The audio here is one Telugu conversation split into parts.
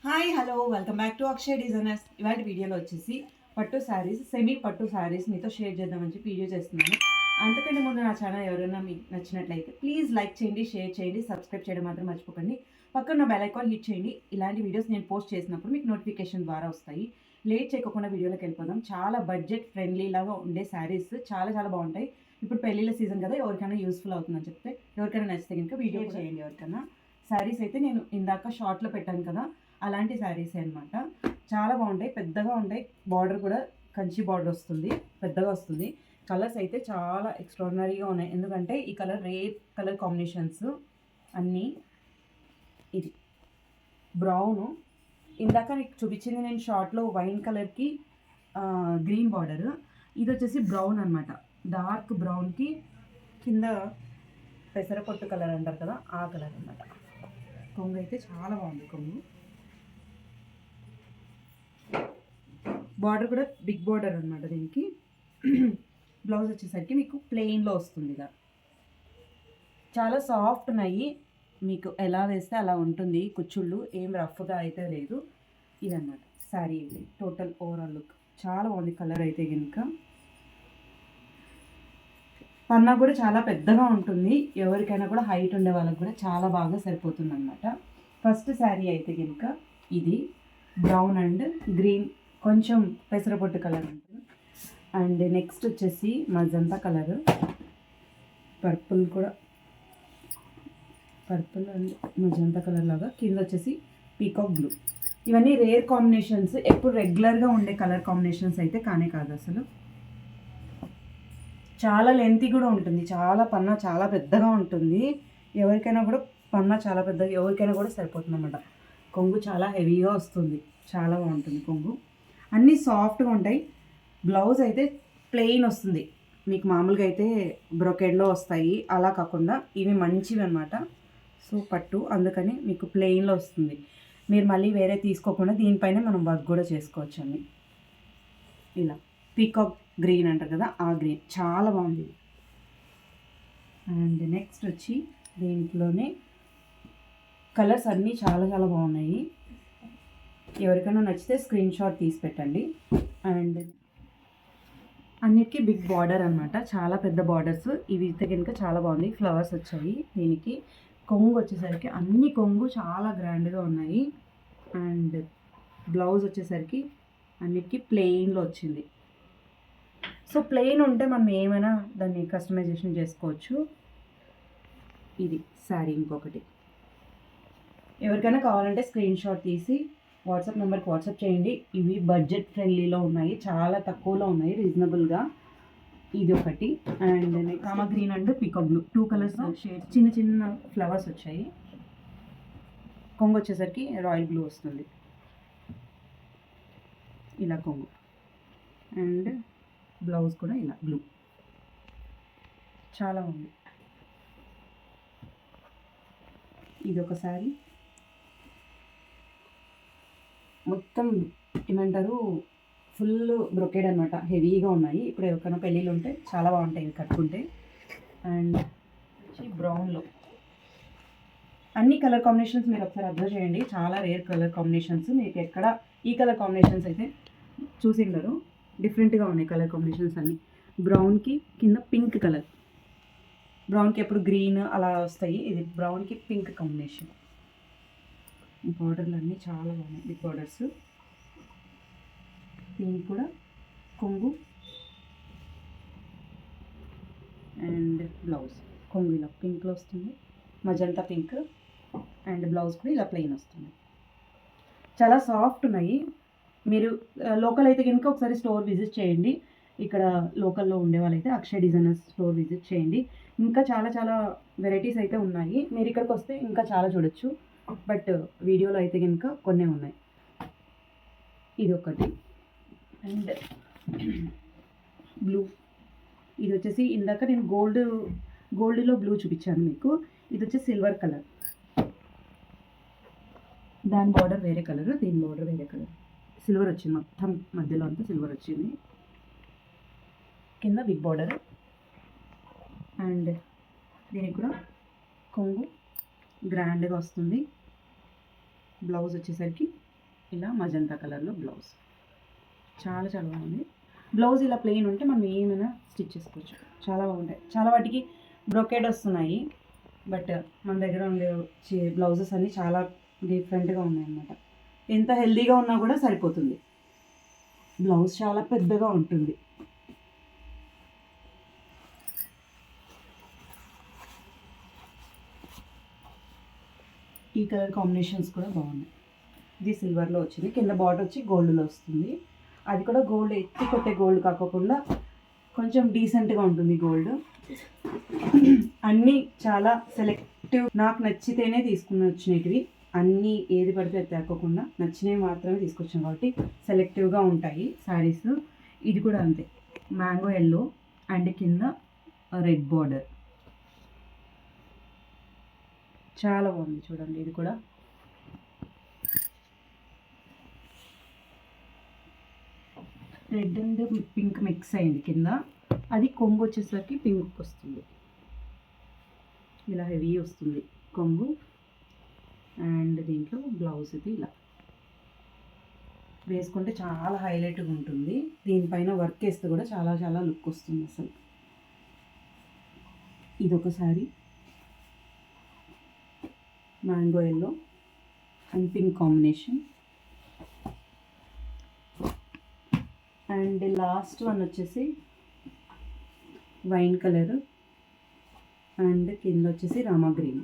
Hi hello welcome back to Akshay designers. ఇవాటి వీడియోలో వచ్చేసి పట్టు శారీస్, సెమీ పట్టు శారీస్ మీతో షేర్ చేద్దామని చెప్పి వీడియో చేస్తున్నాను. అంతకంటే ముందు నా ఛానల్ ఎవరైనా మీకు నచ్చినట్లయితే ప్లీజ్ లైక్ చేయండి, షేర్ చేయండి, సబ్స్క్రైబ్ చేయడం మాత్రం మర్చిపోకండి. పక్కన బెల్ ఐకాన్ హిట్ చేయండి. ఇలాంటి వీడియోస్ నేను పోస్ట్ చేసినప్పుడు మీకు నోటిఫికేషన్ ద్వారా వస్తాయి. లేట్ చేయకుండా వీడియోలోకి వెళ్ళిపోదాం. చాలా బడ్జెట్ ఫ్రెండ్లీ లాగా ఉండే శారీస్ చాలా చాలా బాగుంటాయి. ఇప్పుడు పెళ్ళిళ్ళ సీజన్ కదా, ఎవరికైనా యూస్ఫుల్ అవుతుందని చెప్తే ఎవరికైనా నచ్చితే కనుక వీడియో చేయండి. ఎవరికైనా శారీస్ అయితే నేను ఇందాక షార్ట్లో పెట్టాను కదా, అలాంటి శారీస్ అనమాట. చాలా బాగుంటాయి, పెద్దగా ఉంటాయి. బార్డర్ కూడా కంచి బార్డర్ వస్తుంది, పెద్దగా వస్తుంది. కలర్స్ అయితే చాలా ఎక్స్ట్రాడినరీగా ఉన్నాయి, ఎందుకంటే ఈ కలర్ రేర్ కలర్ కాంబినేషన్స్ అన్నీ. ఇది బ్రౌను, ఇందాక నీకు చూపించింది నేను షార్ట్లో వైన్ కలర్కి గ్రీన్ బార్డర్. ఇది వచ్చేసి బ్రౌన్ అనమాట, డార్క్ బ్రౌన్కి కింద పెసరపొట్టు కలర్ అంటారు కదా, ఆ కలర్ అనమాట. కొంగు అయితే చాలా బాగుంది. కొంగు బార్డర్ కూడా బిగ్ బార్డర్ అనమాట దీనికి. బ్లౌజ్ వచ్చేసరికి మీకు ప్లెయిన్లో వస్తుంది. ఇలా చాలా సాఫ్ట్ ఉన్నాయి, మీకు ఎలా వేస్తే అలా ఉంటుంది. కుచ్చుళ్ళు ఏం రఫ్గా అయితే లేదు. ఇదన్నమాట శారీ అయితే టోటల్ ఓవరాల్ లుక్ చాలా బాగుంది. కలర్ అయితే కనుక పన్నా కూడా చాలా పెద్దగా ఉంటుంది, ఎవరికైనా కూడా హైట్ ఉండే వాళ్ళకి కూడా చాలా బాగా సరిపోతుంది అనమాట. ఫస్ట్ శారీ అయితే కనుక ఇది బ్రౌన్ అండ్ గ్రీన్, కొంచెం పెసరపొట్టు కలర్ ఉంటుంది. అండ్ నెక్స్ట్ వచ్చేసి మజంతా కలర్, పర్పుల్ కూడా, పర్పుల్ అండ్ మజంతా కలర్ లాగా. కింద వచ్చేసి పీకాక్ బ్లూ. ఇవన్నీ రేర్ కాంబినేషన్స్, ఎప్పుడు రెగ్యులర్గా ఉండే కలర్ కాంబినేషన్స్ అయితే కానే కాదు అసలు. చాలా లెంతీ కూడా ఉంటుంది, చాలా పన్నా చాలా పెద్దగా ఉంటుంది. ఎవరికైనా కూడా పన్నా చాలా పెద్దగా, ఎవరికైనా కూడా సరిపోతుంది అన్నమాట. కొంగు చాలా హెవీగా వస్తుంది, చాలా బాగుంటుంది కొంగు. అన్నీ సాఫ్ట్గా ఉంటాయి. బ్లౌజ్ అయితే ప్లెయిన్ వస్తుంది, మీకు మామూలుగా అయితే బ్రొకెడ్లో వస్తాయి, అలా కాకుండా ఇవి మంచివి అనమాట. సో పట్టు, అందుకని మీకు ప్లెయిన్లో వస్తుంది. మీరు మళ్ళీ వేరే తీసుకోకుండా దీనిపైన మనం వర్క్ కూడా చేసుకోవచ్చు అండి. ఇలా పీకాక్ గ్రీన్ అంటారు కదా, ఆ గ్రీన్ చాలా బాగుంది. అండ్ నెక్స్ట్ వచ్చి దీంట్లోనే కలర్స్ అన్నీ చాలా చాలా బాగున్నాయి. ఎవరికైనా నచ్చితే స్క్రీన్ షాట్ తీసి పెట్టండి. అండ్ అన్నిటికీ బిగ్ బార్డర్ అనమాట, చాలా పెద్ద బార్డర్స్. ఇవి అయితే కనుక చాలా బాగుంది, ఫ్లవర్స్ వచ్చాయి దీనికి. కొంగు వచ్చేసరికి అన్ని కొంగు చాలా గ్రాండ్గా ఉన్నాయి. అండ్ బ్లౌజ్ వచ్చేసరికి అన్నిటికీ ప్లెయిన్లో వచ్చింది. సో ప్లెయిన్ ఉంటే మనం ఏమైనా దాన్ని కస్టమైజేషన్ చేసుకోవచ్చు. ఇది శారీ ఇంకొకటి. ఎవరికైనా కావాలంటే స్క్రీన్ షాట్ తీసి వాట్సాప్ నెంబర్కి వాట్సాప్ చేయండి. ఇవి బడ్జెట్ ఫ్రెండ్లీలో ఉన్నాయి, చాలా తక్కువలో ఉన్నాయి, రీజనబుల్గా. ఇది ఒకటి. And comma green and peacock blue, 2 colours shade, చిన్న చిన్న ఫ్లవర్స్ వచ్చాయి. కొంగు వచ్చేసరికి రాయల్ బ్లూ వస్తుంది, ఇలా కొంగు. అండ్ బ్లౌజ్ కూడా ఇలా బ్లూ, చాలా ఉంది. ఇది ఒక శారీ మొత్తం ఏమంటారు, ఫుల్ బ్రొకేడ్ అనమాట, హెవీగా ఉన్నాయి. ఇప్పుడు ఎవరికైనా పెళ్ళిళ్ళు ఉంటే చాలా బాగుంటాయి ఇవి కట్టుకుంటే. అండ్ బ్రౌన్లో అన్ని కలర్ కాంబినేషన్స్ మీరు ఒకసారి అబ్జర్వ్ చేయండి, చాలా రేర్ కలర్ కాంబినేషన్స్. మీకు ఎక్కడ ఈ కలర్ కాంబినేషన్స్ అయితే చూసిండరు, డిఫరెంట్గా ఉన్నాయి కలర్ కాంబినేషన్స్ అన్నీ. బ్రౌన్కి కింద పింక్ కలర్, బ్రౌన్కి ఎప్పుడు గ్రీన్ అలా వస్తాయి, ఇది బ్రౌన్కి పింక్ కాంబినేషన్. బార్డర్లు అన్నీ చాలా బాగున్నాయి, బిగ్ బార్డర్స్. దీనికి కూడా కొంగు అండ్ బ్లౌజ్. కొంగు ఇలా పింక్లో వస్తుంది, మజంతా పింక్. అండ్ బ్లౌజ్ కూడా ఇలా ప్లెయిన్ వస్తుంది. చాలా సాఫ్ట్ ఉన్నాయి. మీరు లోకల్ అయితే కనుక ఒకసారి స్టోర్ విజిట్ చేయండి. ఇక్కడ లోకల్లో ఉండే వాళ్ళైతే అక్షయ్ డిజైనర్స్ స్టోర్ విజిట్ చేయండి. ఇంకా చాలా చాలా వెరైటీస్ అయితే ఉన్నాయి, మీరు ఇక్కడికి వస్తే ఇంకా చాలా చూడొచ్చు. బట్ వీడియోలో అయితే కనుక కొన్ని ఉన్నాయి. ఇది ఒకటి. అండ్ బ్లూ, ఇది వచ్చేసి ఇందాక నేను గోల్డ్లో బ్లూ చూపించాను మీకు, ఇది వచ్చి సిల్వర్ కలర్. దాని బార్డర్ వేరే కలర్, దీని బార్డర్ వేరే కలర్. సిల్వర్ వచ్చింది, మొత్తం మధ్యలో అంతా సిల్వర్ వచ్చింది. కింద బిగ్ బార్డర్. అండ్ దీనికి కూడా కొంగు గ్రాండ్గా వస్తుంది. బ్లౌజ్ వచ్చేసరికి ఇలా మజంతా కలర్లో బ్లౌజ్. చాలా చాలా బాగుంది. బ్లౌజ్ ఇలా ప్లెయిన్ ఉంటే మనం ఏమైనా స్టిచ్ చేసుకోవచ్చు. చాలా బాగుంటాయి. చాలా వాటికి బ్రొకేడ్ వస్తున్నాయి, బట్ మన దగ్గర ఉండే బ్లౌజెస్ అన్నీ చాలా డిఫరెంట్గా ఉన్నాయన్నమాట. ఎంత హెల్దీగా ఉన్నా కూడా సరిపోతుంది. బ్లౌజ్ చాలా పెద్దగా ఉంటుంది. ఈ కలర్ కాంబినేషన్స్ కూడా బాగున్నాయి. ఇది సిల్వర్లో వచ్చింది, కింద బార్డర్ వచ్చి గోల్డ్లో వస్తుంది. అది కూడా గోల్డ్ ఎత్తి కొట్టే గోల్డ్ కాకుండా కొంచెం డీసెంట్గా ఉంటుంది గోల్డ్. అన్నీ చాలా సెలెక్టివ్, నాకు నచ్చితేనే తీసుకుని వచ్చినవి. అన్నీ ఏది పడితే అది తేకోకుండా నచ్చినవి మాత్రమే తీసుకొచ్చాను కాబట్టి సెలెక్టివ్గా ఉంటాయి శారీస్. ఇది కూడా అంతే, మ్యాంగో ఎల్లో అండ్ కింద రెడ్ బార్డర్. చాలా బాగుంది చూడండి. ఇది కూడా రెడ్ అండ్ పింక్ మిక్స్ అయింది కింద. అది కొంగు వచ్చేసరికి పింక్ వస్తుంది, ఇలా హెవీ వస్తుంది కొంగు. అండ్ దీంట్లో బ్లౌజ్ ఇది ఇలా వేసుకుంటే చాలా హైలైట్గా ఉంటుంది. దీనిపైన వర్క్ వేస్తే కూడా చాలా చాలా లుక్ వస్తుంది అసలు. ఇదొకసారి mango yellow and pink combination. And last one వచ్చేసి వైన్ కలర్ అండ్ కింద వచ్చేసి రామా గ్రీన్.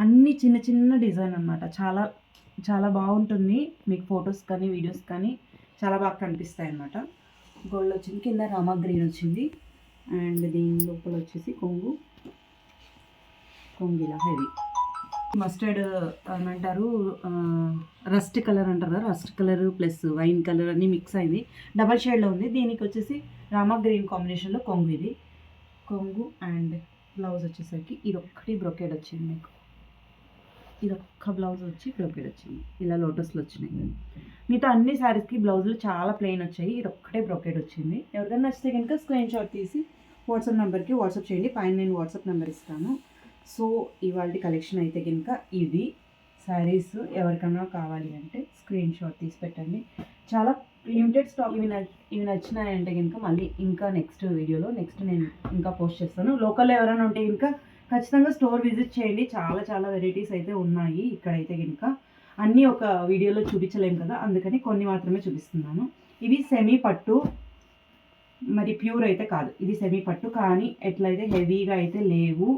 అన్నీ చిన్న చిన్న డిజైన్ అన్నమాట. చాలా చాలా బాగుంటుంది. మీకు ఫొటోస్ కానీ వీడియోస్ కానీ చాలా బాగా కనిపిస్తాయి అన్నమాట. గోల్డ్ వచ్చింది, కింద రామా గ్రీన్ వచ్చింది. అండ్ దీని లోపల వచ్చేసి కొంగు ఇలా హెవీ మస్టర్డ్ ఏమంటారు, రస్ట్ కలర్ అంటారు. Rust colour plus wine colour అన్నీ మిక్స్ అయింది, డబల్ షేడ్లో ఉంది. దీనికి వచ్చేసి రామా గ్రీన్ కాంబినేషన్లో కొంగు. ఇది కొంగు అండ్ బ్లౌజ్ వచ్చేసరికి ఇది ఒక్కటి బ్రొకేడ్ వచ్చింది మీకు. ఇది ఒక్క బ్లౌజ్ వచ్చి బ్రొకేడ్ వచ్చింది, ఇలా లోటస్లో వచ్చినాయి. మిగతా అన్ని శారీస్కి బ్లౌజులు చాలా ప్లెయిన్ వచ్చాయి, ఇది ఒక్కటే బ్రొకేడ్ వచ్చింది. ఎవరికైనా నచ్చితే కనుక స్క్రీన్ షాట్ తీసి వాట్సాప్ నెంబర్కి వాట్సాప్ చేయండి. పైన నేను వాట్సాప్ నెంబర్ ఇస్తాను. సో ఇవాళ కలెక్షన్ అయితే కనుక ఇది. శారీస్ ఎవరికైనా కావాలి అంటే స్క్రీన్ షాట్ తీసి పెట్టండి. చాలా లిమిటెడ్ స్టాక్. ఇవి నచ్చినాయంటే కనుక మళ్ళీ ఇంకా నెక్స్ట్ వీడియోలో నేను ఇంకా పోస్ట్ చేస్తాను. లోకల్లో ఎవరైనా ఉంటే కనుక ఖచ్చితంగా స్టోర్ విజిట్ చేయండి. చాలా చాలా వెరైటీస్ అయితే ఉన్నాయి ఇక్కడైతే కనుక. అన్నీ ఒక వీడియోలో చూపించలేము కదా, అందుకని కొన్ని మాత్రమే చూపిస్తున్నాను. ఇవి సెమీ పట్టు, మరి ప్యూర్ అయితే కాదు. ఇది సెమీ పట్టు కానీ ఎట్లయితే హెవీగా అయితే లేవు,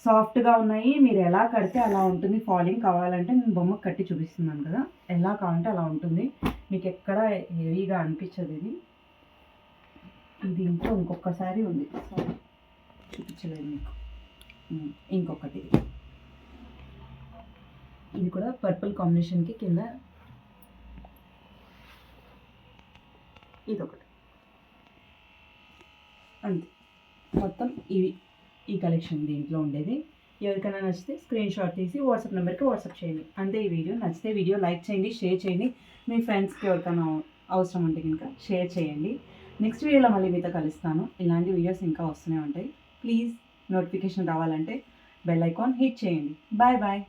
సాఫ్ట్గా ఉన్నాయి. మీరు ఎలా కడితే అలా ఉంటుంది. ఫాలింగ్ కావాలంటే నేను బొమ్మ కట్టి చూపిస్తున్నాను కదా, ఎలా కావాలంటే అలా ఉంటుంది. మీకు ఎక్కడ హెవీగా అనిపించదు. ఇది ఇంట్లో ఇంకొకసారి ఉంది, చూపించలేదు మీకు. ఇంకొకటి ఇది కూడా పర్పుల్ కాంబినేషన్కి కింద ఇదొకటి. అంతే, మొత్తం ఇవి ఈ కలెక్షన్ దీంట్లో ఉండేది. ఎవరికైనా నచ్చితే స్క్రీన్ షాట్ తీసి వాట్సాప్ నెంబర్కి వాట్సాప్ చేయండి. అంతే. ఈ వీడియో నచ్చితే వీడియో లైక్ చేయండి, షేర్ చేయండి. మీ ఫ్రెండ్స్కి ఎవరికైనా అవసరం ఉంటే కనుక షేర్ చేయండి. నెక్స్ట్ వీడియోలో మళ్ళీ మీతో కలుస్తాను. ఇలాంటి వీడియోస్ ఇంకా వస్తూనే ఉంటాయి. ప్లీజ్ నోటిఫికేషన్ రావాలంటే బెల్ ఐకాన్ హిట్ చేయండి. Bye bye.